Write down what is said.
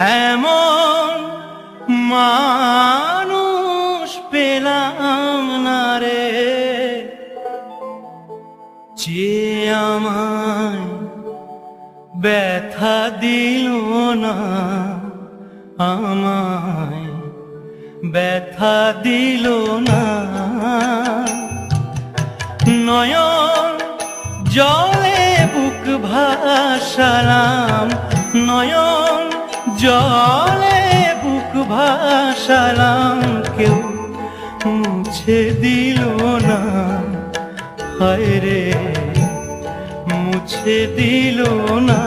এমন মানুষ পেলাম না রে, যে আমায় ব্যথা দিল না, আমায় ব্যথা দিল না। নয়ন জলে বুক ভাসালাম, নয়ন জলে বুক ভাসালাম, কেউ মুছে দিল না, হায় রে মুছে দিল না।